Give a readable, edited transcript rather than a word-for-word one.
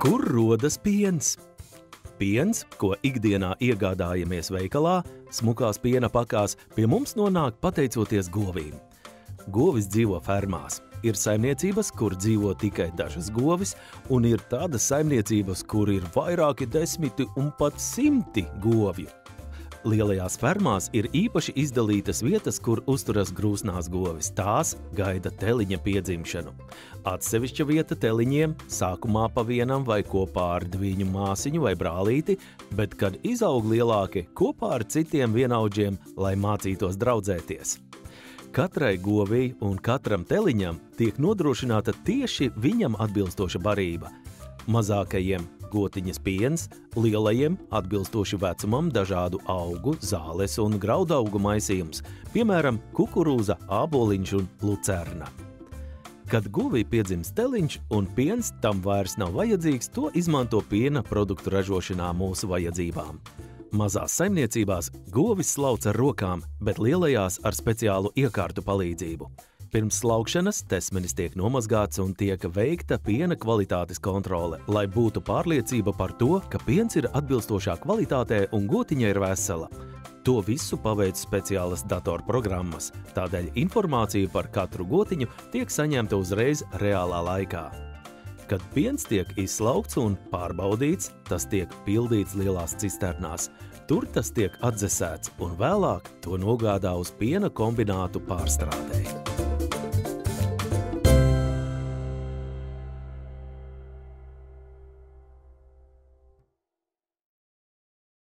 Kur rodas piens? Piens, ko ikdienā iegādājamies veikalā, smukās piena pakās, pie mums nonāk pateicoties govīm. Govis dzīvo fermās. Ir saimniecības, kur dzīvo tikai dažas govis, un ir tādas saimniecības, kur ir vairāki desmiti un pat simti govju. Lielajās fermās ir īpaši izdalītas vietas, kur uzturas grūsnās govis. Tās gaida teliņa piedzimšanu. Atsevišķa vieta teliņiem, sākumā pa vienam vai kopā ar viņu māsiņu vai brālīti, bet, kad izaug lielāki, kopā ar citiem vienaudžiem, lai mācītos draudzēties. Katrai govī un katram teliņam tiek nodrošināta tieši viņam atbilstoša barība. Mazākajiem gotiņas piens, lielajiem atbilstoši vecumam dažādu augu, zāles un graudaugu maisījums, piemēram, kukurūza, āboliņš un lucerna. Kad govī piedzimst teliņš un piens tam vairs nav vajadzīgs, to izmanto piena produktu ražošanā mūsu vajadzībām. Mazās saimniecībās govis slauc ar rokām, bet lielajās ar speciālu iekārtu palīdzību. Pirms slaukšanas tesmenis tiek nomazgāts un tiek veikta piena kvalitātes kontrole, lai būtu pārliecība par to, ka piens ir atbilstošā kvalitātē un gotiņa ir vesela. To visu paveic speciālas datorprogrammas, tādēļ informācija par katru gotiņu tiek saņemta uzreiz reālā laikā. Kad piens tiek izslaukts un pārbaudīts, tas tiek pildīts lielās cisternās. Tur tas tiek atdzesēts un vēlāk to nogādā uz piena kombinātu pārstrādei.